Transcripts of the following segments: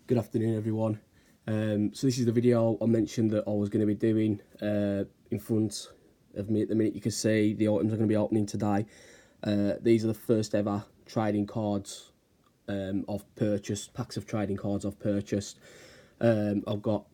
Good afternoon, everyone. So this is the video I mentioned that I was going to be doing. In front of me at the minute, you can see the items are going to be opening today. These are the first ever trading cards I've purchased, packs of trading cards I've purchased. I've got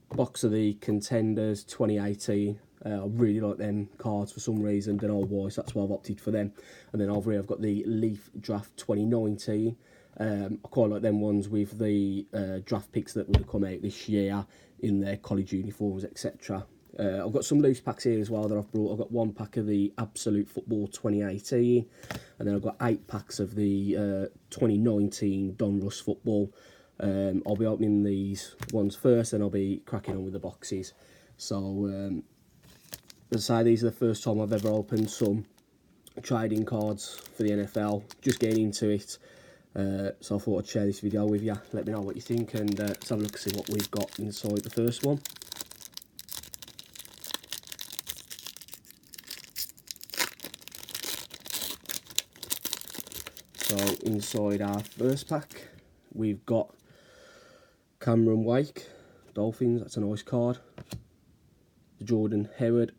a box of the Contenders 2018. I really like them cards for some reason, don't know why, so that's why I've opted for them. And then over here I've got the Leaf Draft 2019. I quite like them ones with the draft picks that would have come out this year in their college uniforms, etc. I've got some loose packs here as well that I've brought. I've got one pack of the Absolute Football 2018, and then I've got 8 packs of the 2019 Donruss Football. I'll be opening these ones first, and I'll be cracking on with the boxes. So, as I say, these are the first time I've ever opened some trading cards for the NFL. Just getting into it. So I thought I'd share this video with you. Let me know what you think, and let's have a look and see what we've got inside the first one. So inside our first pack, we've got Cameron Wake, Dolphins, that's a nice card. The Jordan Howard,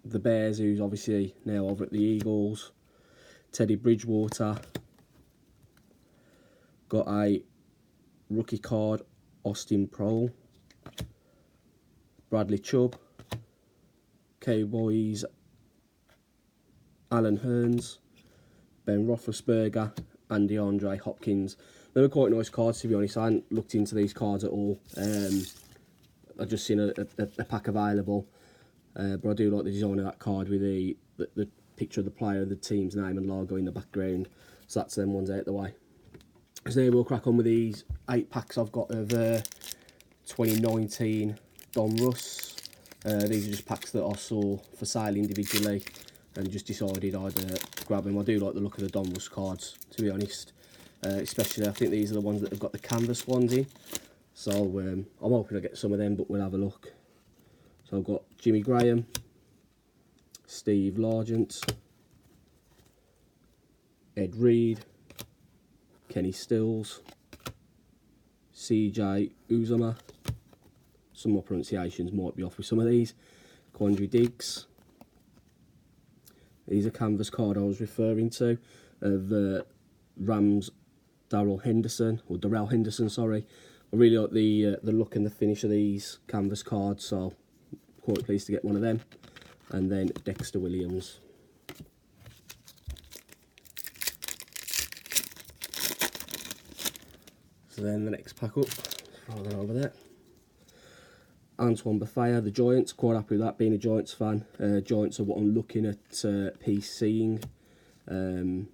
the Bears, who's obviously now over at the Eagles. Teddy Bridgewater. Got a rookie card, Austin Proehl. Bradley Chubb. Cowboys, Alan Hearns. Ben Roethlisberger and DeAndre Hopkins. They were quite nice cards, to be honest. I hadn't looked into these cards at all. I've just seen a pack available. But I do like the design of that card with the picture of the player, the team's name and logo in the background. So that's them ones out the way. So there we'll crack on with these 8 packs I've got of 2019 Donruss. These are just packs that I saw for sale individually and just decided I'd grab them. I do like the look of the Donruss cards, to be honest. Especially, I think these are the ones that have got the canvas ones in. So I'm hoping I get some of them, but we'll have a look. So I've got Jimmy Graham, Steve Largent, Ed Reed, Kenny Stills, CJ Uzomah. Some more pronunciations might be off with some of these. Quandre Diggs. These are canvas card I was referring to of Rams Darrell Henderson, sorry. I really like the look and the finish of these canvas cards, so I'm quite pleased to get one of them. And then Dexter Williams. So then the next pack up, throw that over there. Antoine Bethea, the Giants, quite happy with that, being a Giants fan. Giants are what I'm looking at PCing, and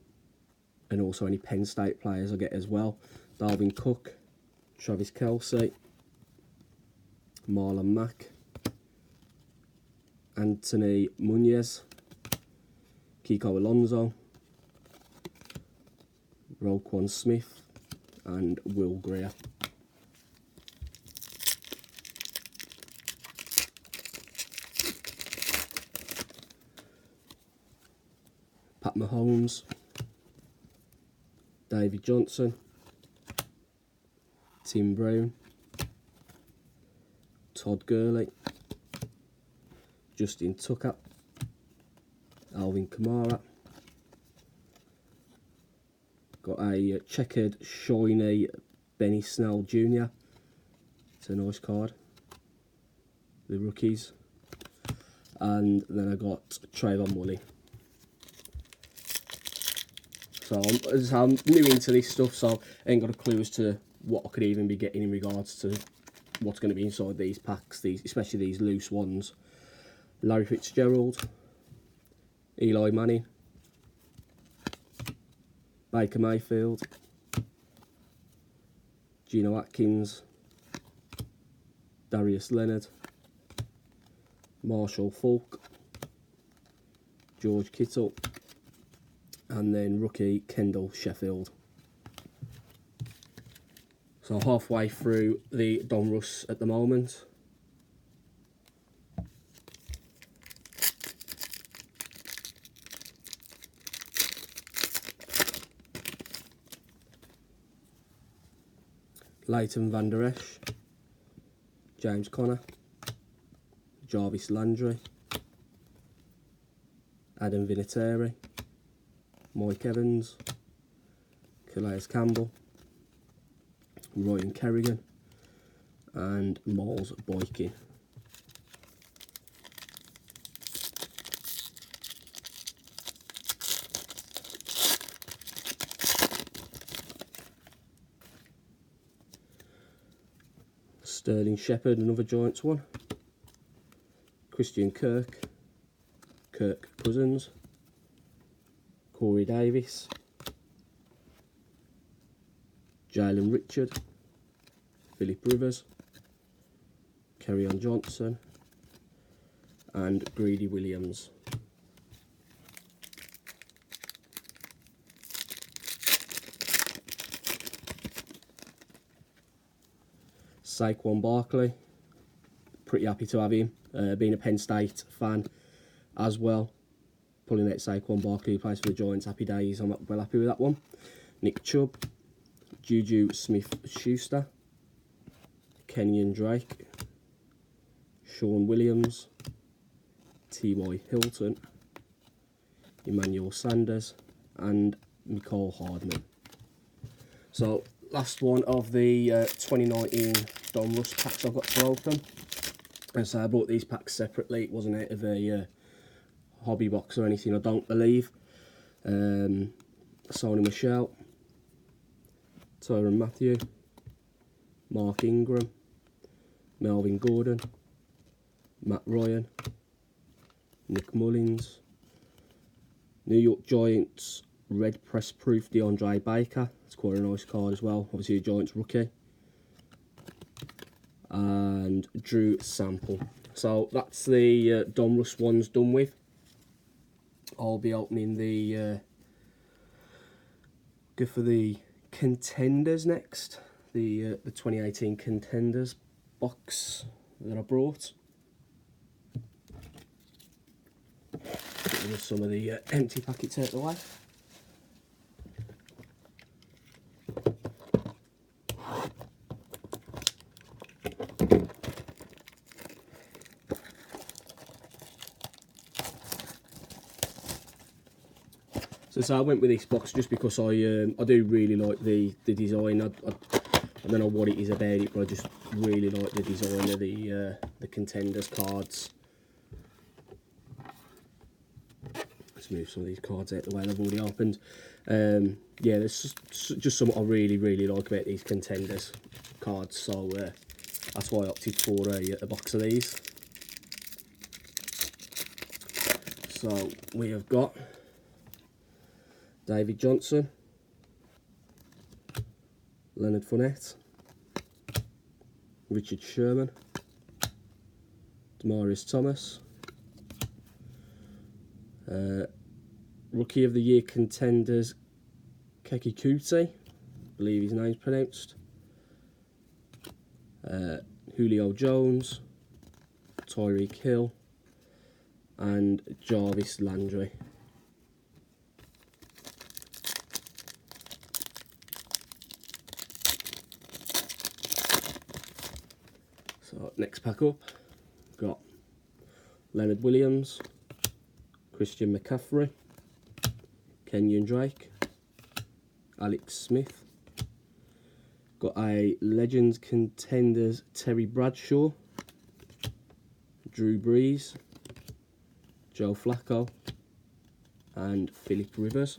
also any Penn State players I get as well. Dalvin Cook, Travis Kelce, Marlon Mack, Anthony Munoz, Kiko Alonso, Roquan Smith, and Will Greer. Pat Mahomes, David Johnson, Tim Brown, Todd Gurley, Justin Tucker, Alvin Kamara. Got a checkered, shiny Benny Snell Jr. It's a nice card. The rookies. And then I got Trayvon Mullen. So I'm new into this stuff, so I ain't got a clue as to what I could even be getting in regards to what's going to be inside these packs, especially these loose ones. Larry Fitzgerald, Eli Manning, Baker Mayfield, Geno Atkins, Darius Leonard, Marshall Faulk, George Kittle, and then rookie Kendall Sheffield. So halfway through the Donruss at the moment. Leighton Van Der Esch, James Conner, Jarvis Landry, Adam Vinatieri, Mike Evans, Calais Campbell, Ryan Kerrigan, and Miles Boykin. Sterling Shepherd, another Giants one. Christian Kirk, Kirk Cousins, Corey Davis, Jalen Richard, Philip Rivers, Kerryon Johnson, and Greedy Williams. Saquon Barkley, pretty happy to have him, being a Penn State fan as well. Pulling out Saquon Barkley, who plays for the Giants, happy days, I'm well happy with that one. Nick Chubb, Juju Smith-Schuster, Kenyon Drake, Sean Williams, T.Y. Hilton, Emmanuel Sanders, and Mecole Hardman. So, last one of the 2019 Donruss packs I've got to open. And so I bought these packs separately. It wasn't out of a hobby box or anything, I don't believe. Sony Michel, Tyrann Mathieu, Mark Ingram, Melvin Gordon, Matt Ryan, Nick Mullins, New York Giants red press proof DeAndre Baker. It's quite a nice card as well. Obviously a Giants rookie. And Drew Sample. So that's the Donruss ones done with. I'll be opening the go for the Contenders next. The 2018 Contenders box that I brought. Get rid of some of the empty packets out of the way. So I went with this box just because I do really like the design. I don't know what it is about it, but I just really like the design of the Contenders cards. Let's move some of these cards out the way I've already opened. Yeah, there's just something I really like about these Contenders cards. So that's why I opted for a box of these. So we have got David Johnson, Leonard Fournette, Richard Sherman, Demaryius Thomas, Rookie of the Year Contenders, Keke Kuti, I believe his name's pronounced, Julio Jones, Tyreek Hill, and Jarvis Landry. So next pack up, got Leonard Williams, Christian McCaffrey, Kenyon Drake, Alex Smith, got a Legends Contenders Terry Bradshaw, Drew Brees, Joe Flacco, and Philip Rivers.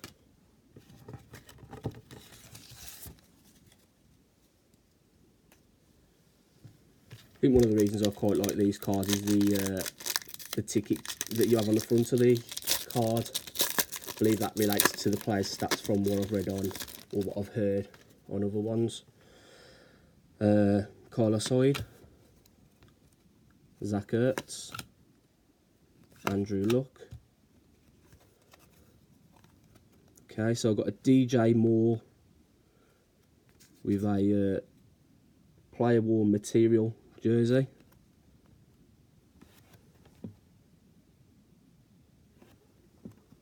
I think one of the reasons I quite like these cards is the ticket that you have on the front of the card. I believe that relates to the player's stats from what I've read on, or what I've heard on other ones. Carlos Hyde, Zach Ertz, Andrew Luck. Okay, so I've got a DJ Moore with a player worn material jersey.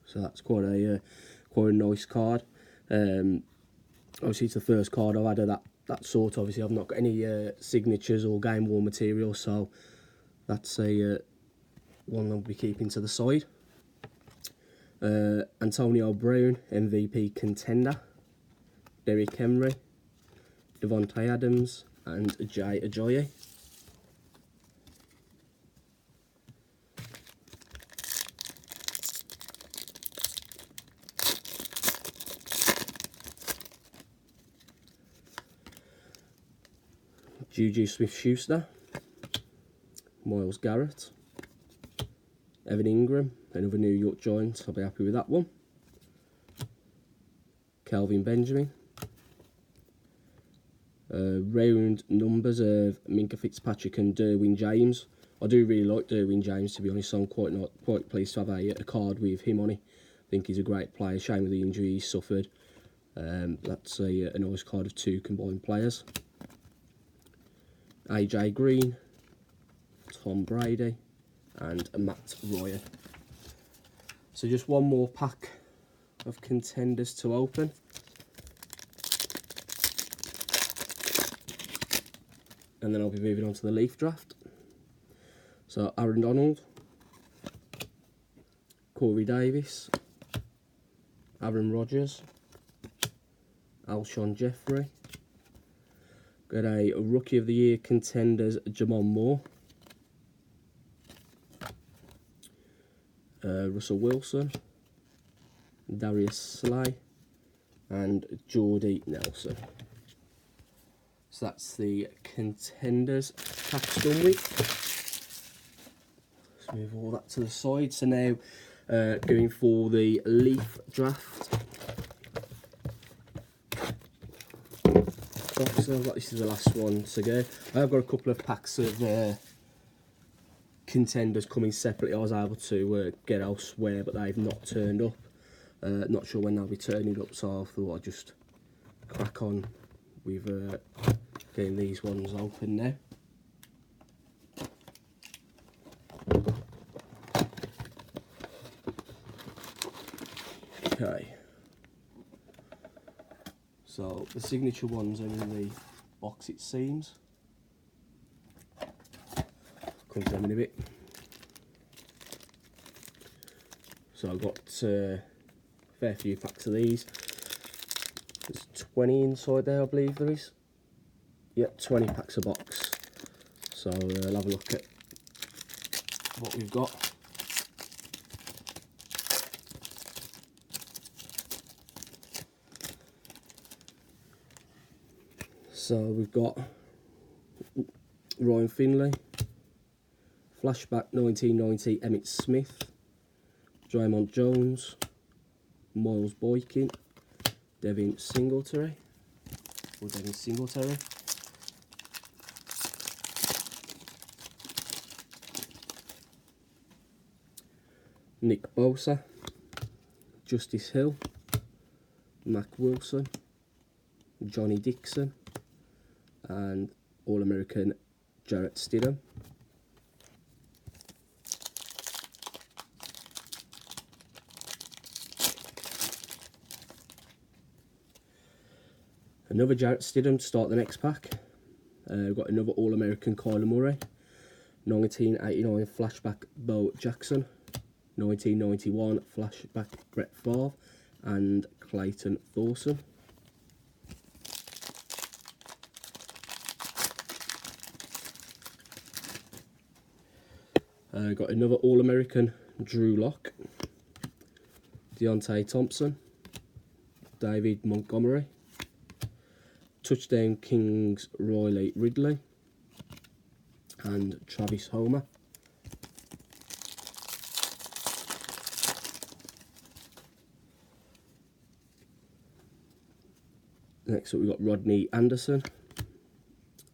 So that's quite a nice card. Obviously it's the first card I've had of that sort. Obviously, I've not got any signatures or game worn material, so that's a one I'll be keeping to the side. Antonio Brown, MVP contender. Derrick Henry, Devontae Adams, and Jay Ajayi. Juju Smith-Schuster, Myles Garrett, Evan Ingram, another New York Giant, I'll be happy with that one. Kelvin Benjamin. Round numbers of Minka Fitzpatrick and Derwin James. I do really like Derwin James, to be honest, so I'm quite pleased to have a card with him on it. I think he's a great player, shame with the injury he suffered. That's a nice card of 2 combined players. AJ Green, Tom Brady, and Matt Ryan. So just one more pack of contenders to open. And then I'll be moving on to the Leaf draft. So Aaron Donald, Corey Davis, Aaron Rodgers, Alshon Jeffrey. Got a Rookie of the Year contenders, Jamon Moore, Russell Wilson, Darius Slay, and Jordy Nelson. So that's the contenders packs done with. Let's move all that to the side. So now going for the Leaf draft. So this is the last one to go. I've got a couple of packs of contenders coming separately. I was able to get elsewhere, but they've not turned up. Not sure when they'll be turning up, so I thought I'd just crack on with getting these ones open now. Okay. So the signature ones are in the box, it seems. Come to them in a bit. So I've got a fair few packs of these. There's 20 inside there, I believe there is. Yep, 20 packs a box. So I'll have a look at what we've got. So we've got Ryan Finley, Flashback 1990 Emmitt Smith, Draymond Jones, Miles Boykin, Devin Singletary, Nick Bosa, Justice Hill, Mac Wilson, Johnny Dixon, and All-American Jarrett Stidham. Another Jarrett Stidham to start the next pack. We've got another All-American Kyler Murray, 1989 Flashback Bo Jackson, 1991 Flashback Brett Favre, and Clayton Thorson. Got another All-American Drew Lock, Deontay Thompson, David Montgomery, Touchdown Kings Riley Ridley, and Travis Homer. Next up we've got Rodney Anderson,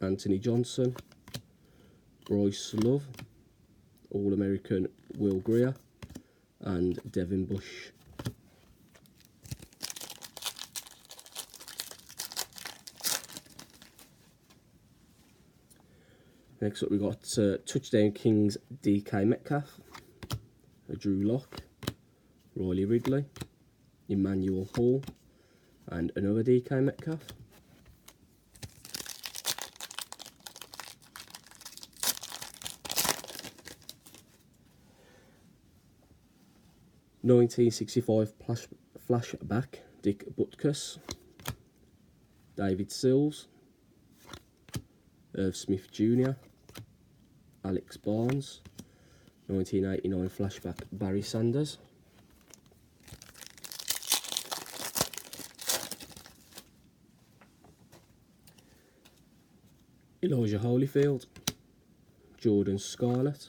Anthony Johnson, Bryce Love, All-American Will Greer, and Devin Bush. Next up we've got Touchdown Kings DK Metcalf, Drew Lock, Riley Ridley, Emmanuel Hall, and another DK Metcalf. 1965 flashback, Dick Butkus. David Sills. Irv Smith Jr. Alex Barnes. 1989 flashback, Barry Sanders. Elijah Holyfield. Jordan Scarlett.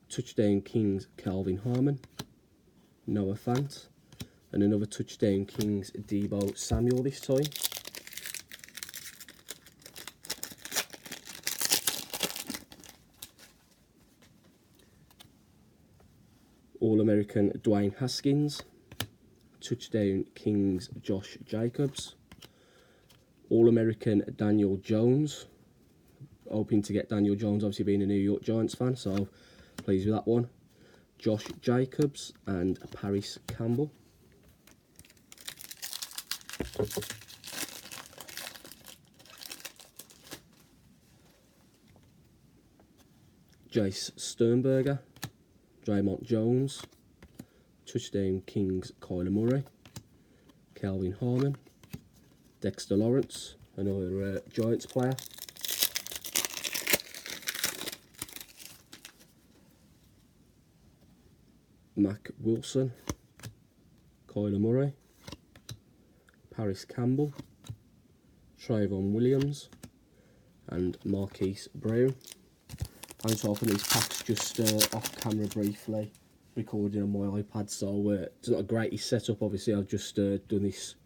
Touchdown Kings, Calvin Harmon. Noah Fant. And another Touchdown Kings, Deebo Samuel this time. All-American Dwayne Haskins. Touchdown Kings, Josh Jacobs. All-American Daniel Jones. Hoping to get Daniel Jones, obviously being a New York Giants fan, so pleased with that one. Josh Jacobs and Paris Campbell. Jace Sternberger. Draymond Jones. Touchdown Kings, Kyler Murray. Calvin Harmon. Dexter Lawrence, another Giants player. Mac Wilson. Kyler Murray. Paris Campbell. Trayvon Williams. And Marquise Brown. I'm to open these packs just off camera briefly, recording on my iPad, so it's not a greatest setup. Obviously I've just done this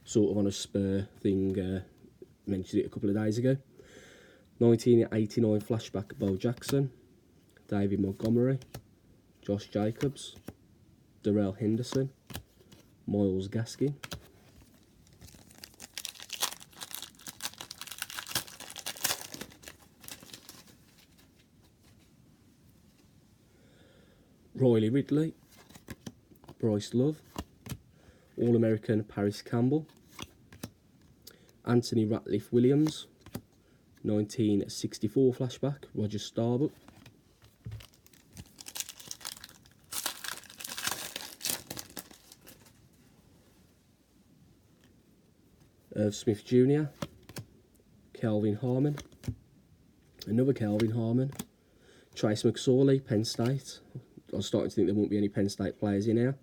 sort of on a spur thing, mentioned it a couple of days ago. 1989 flashback, Bo Jackson. David Montgomery. Josh Jacobs. Darrell Henderson. Miles Gaskin. Riley Ridley. Bryce Love. All-American Paris Campbell. Anthony Ratliff Williams. 1964 flashback, Roger Staubach. Irv Smith Jr. Calvin Harmon. Another Calvin Harmon. Trace McSorley, Penn State. I was starting to think there won't be any Penn State players in here.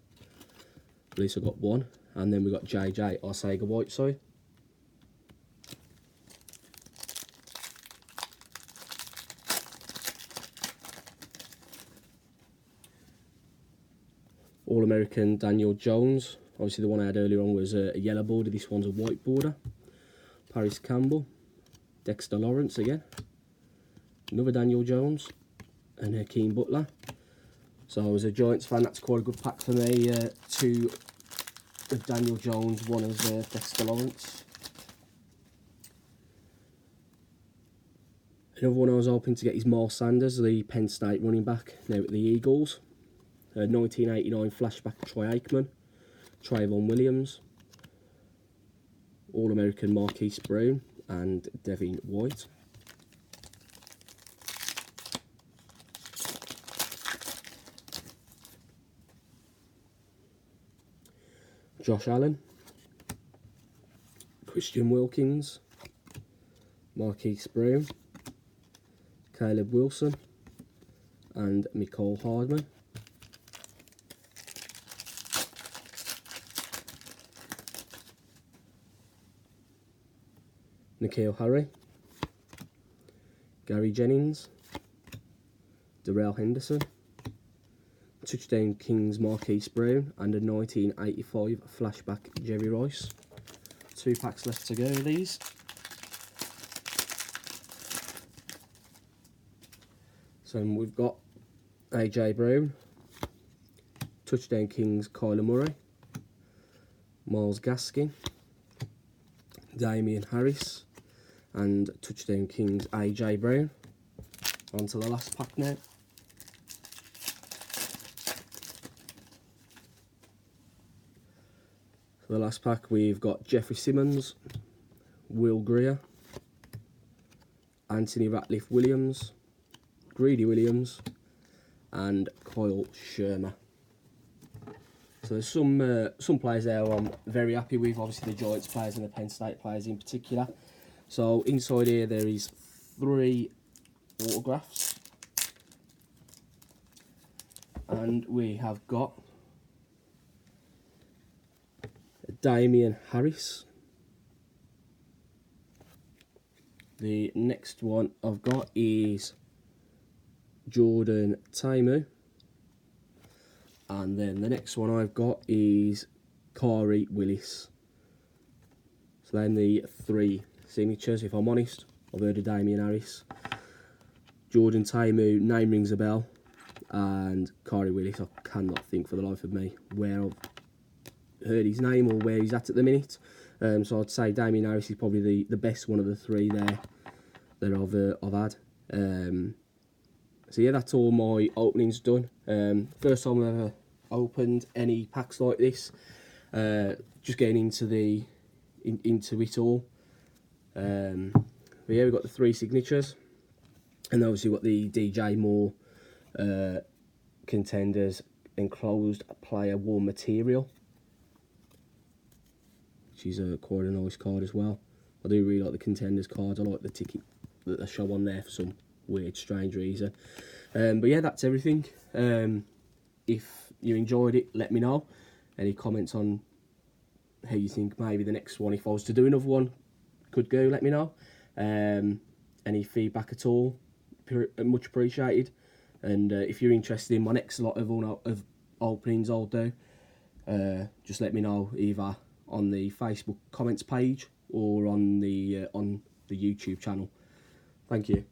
At least I got one. And then we got JJ Arcega-Whiteside. All-American Daniel Jones. Obviously the one I had earlier on was a yellow border. This one's a white border. Paris Campbell. Dexter Lawrence again. Another Daniel Jones. And Hakeem Butler. So as a Giants fan, that's quite a good pack for me. Two of Daniel Jones, one of Dexter Lawrence. Another one I was hoping to get is Miles Sanders, the Penn State running back, now at the Eagles. 1989 flashback, Troy Aikman. Trayvon Williams. All-American Marquise Brown and Devin White. Josh Allen. Christian Wilkins. Marquise Brown. Caleb Wilson. And Mecole Hardman. N'Keal Harry. Gary Jennings. Darrell Henderson. Touchdown Kings Marquise Brown and a 1985 flashback Jerry Rice. 2 packs left to go of these. So we've got AJ Brown. Touchdown Kings Kyler Murray. Miles Gaskin. Damian Harris. And Touchdown Kings AJ Brown. On to the last pack now. For the last pack, we've got Jeffrey Simmons, Will Greer, Anthony Ratliff Williams, Greedy Williams, and Kyle Shermer. So there's some players there I'm very happy with, obviously the Giants players and the Penn State players in particular. So inside here there is 3 autographs, and we have got Damian Harris. The next one I've got is Jordan Taimu. And then the next one I've got is Kari Willis. So then the 3 signatures, if I'm honest. I've heard of Damian Harris. Jordan Taimu, name rings a bell. And Kari Willis, I cannot think for the life of me where I've heard his name or where he's at the minute. So I'd say Damian Harris is probably the best one of the 3 there that I've had. So yeah, that's all my openings done. First time I've ever opened any packs like this. Just getting into it all. But yeah, we've got the 3 signatures, and obviously we've got the DJ Moore Contenders enclosed player worn material, which is quite a nice card as well. I do really like the Contenders cards. I like the ticket that they show on there for some weird, strange reason. But yeah, that's everything. If you enjoyed it, let me know. Any comments on how you think maybe the next one, if I was to do another one, could go, let me know. Any feedback at all, much appreciated. And if you're interested in my next lot of openings I'll do, just let me know either on the Facebook comments page or on the YouTube channel. Thank you.